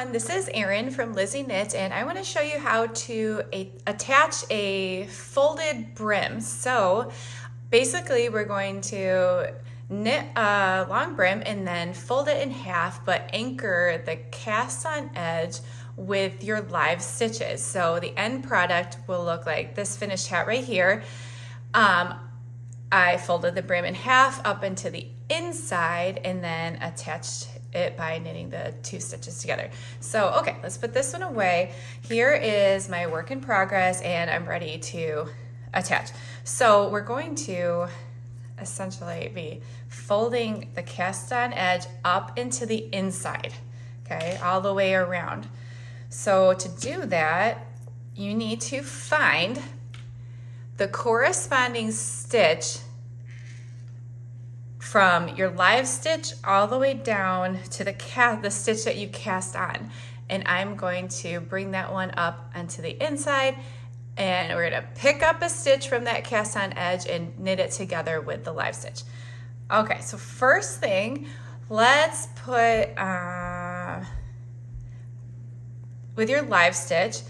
everyone, this is Erin from Lizzie Knit, and I want to show you how to attach a folded brim. So basically we're going to knit a long brim and then fold it in half, but anchor the cast on edge with your live stitches. So the end product will look like this finished hat right here. I folded the brim in half up into the inside and then attached it by knitting the two stitches together. So, okay, let's put this one away. Here is my work in progress and I'm ready to attach. So we're going to essentially be folding the cast on edge up into the inside, okay, all the way around. So to do that, you need to find the corresponding stitch from your live stitch all the way down to the stitch that you cast on. And I'm going to bring that one up onto the inside, and we're gonna pick up a stitch from that cast on edge and knit it together with the live stitch. Okay, so first thing, let's put, with your live stitch,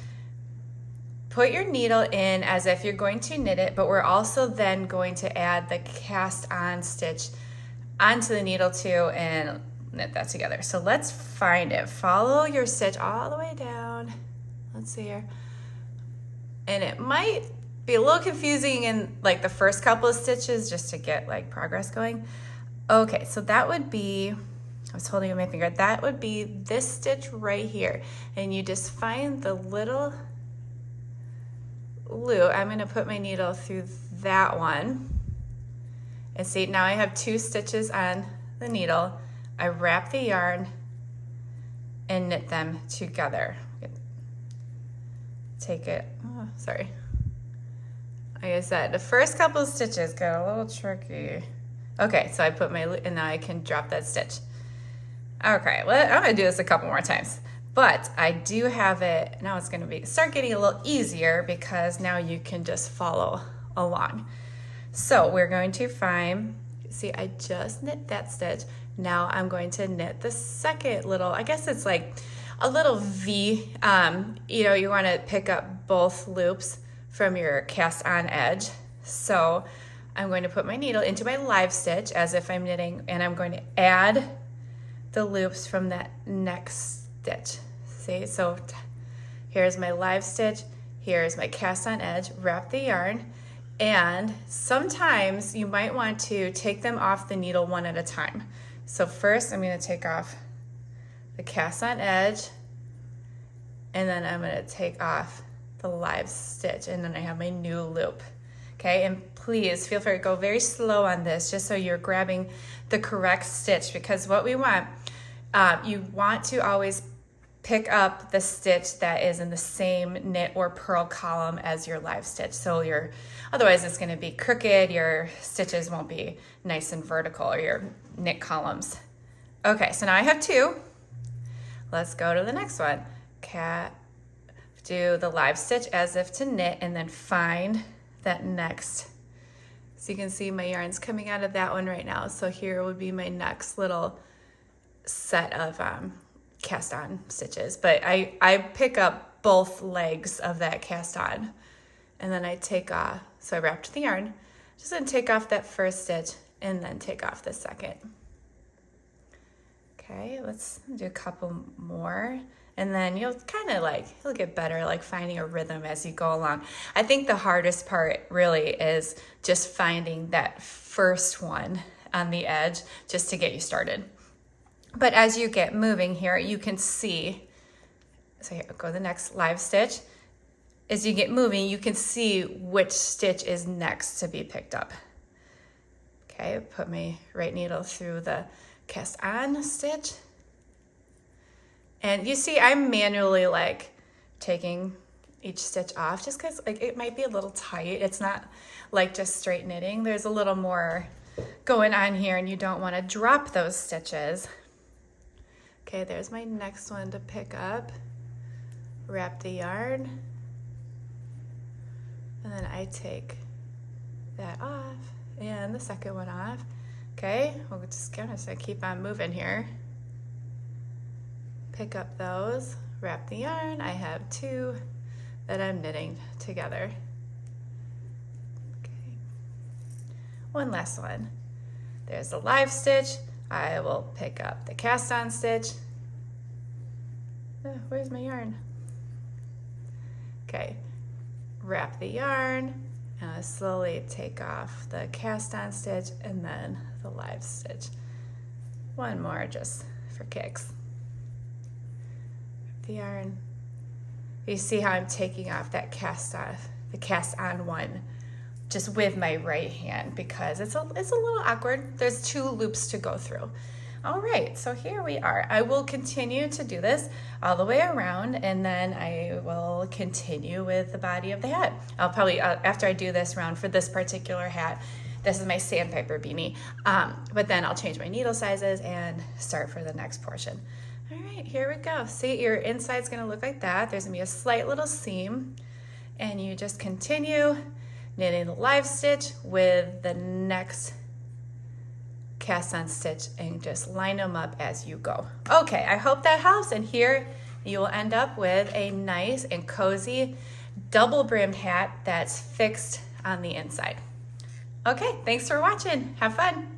put your needle in as if you're going to knit it, but we're also then going to add the cast on stitch onto the needle too and knit that together. So let's find it. Follow your stitch all the way down. Let's see here. And it might be a little confusing in like the first couple of stitches just to get like progress going. Okay, so that would be, I was holding up my finger, that would be this stitch right here. And you just find the little loop. I'm going to put my needle through that one. And see, now I have two stitches on the needle. I wrap the yarn and knit them together. Take it, oh, sorry. Like I said, the first couple of stitches got a little tricky. Okay, so I put my, and now I can drop that stitch. Okay, well, I'm gonna do this a couple more times. But I do have it, now it's gonna start getting a little easier because now you can just follow along. So we're going to find, see, I just knit that stitch. Now I'm going to knit the second little, I guess it's like a little V. You know, you wanna pick up both loops from your cast on edge. So I'm going to put my needle into my live stitch as if I'm knitting, and I'm going to add the loops from that next stitch. See, so here's my live stitch, here's my cast on edge, wrap the yarn, and sometimes you might want to take them off the needle one at a time. So first I'm going to take off the cast on edge, and then I'm going to take off the live stitch, and then I have my new loop. Okay, and please feel free to go very slow on this just so you're grabbing the correct stitch, because what we want, you want to always pick up the stitch that is in the same knit or purl column as your live stitch. So otherwise it's going to be crooked, your stitches won't be nice and vertical, or your knit columns. Okay, so now I have two. Let's go to the next one. Do the live stitch as if to knit, and then find that next. So you can see my yarn's coming out of that one right now. So here would be my next little set of cast on stitches, but I pick up both legs of that cast on, and then I take off. So I wrapped the yarn, just gonna take off that first stitch and then take off the second. Okay, let's do a couple more, and then you'll get better like finding a rhythm as you go along. I think the hardest part really is just finding that first one on the edge just to get you started. But as you get moving here, you can see, so here, go to the next live stitch. As you get moving, you can see which stitch is next to be picked up. Okay, put my right needle through the cast on stitch. And you see, I'm manually like taking each stitch off just because like it might be a little tight. It's not like just straight knitting. There's a little more going on here, and you don't want to drop those stitches. Okay, there's my next one to pick up. Wrap the yarn, and then I take that off and the second one off. Okay, we'll just gonna keep on moving here. pick up those, wrap the yarn. I have 2 that I'm knitting together. Okay. One last one. There's the live stitch. I will pick up the cast on stitch. Where's my yarn? Okay, wrap the yarn and I slowly take off the cast on stitch and then the live stitch. One more just for kicks. Wrap the yarn. You see how I'm taking off that cast on one just with my right hand because it's a little awkward. There's 2 loops to go through. All right, so here we are. I will continue to do this all the way around and then I will continue with the body of the hat. I'll probably, after I do this round for this particular hat, this is my Sandpiper Beanie, but then I'll change my needle sizes and start for the next portion. All right, here we go. See, your inside's gonna look like that. There's gonna be a slight little seam and you just continue knitting the live stitch with the next cast on stitch and just line them up as you go. Okay, I hope that helps, and here you will end up with a nice and cozy double brimmed hat that's fixed on the inside. Okay, thanks for watching. Have fun.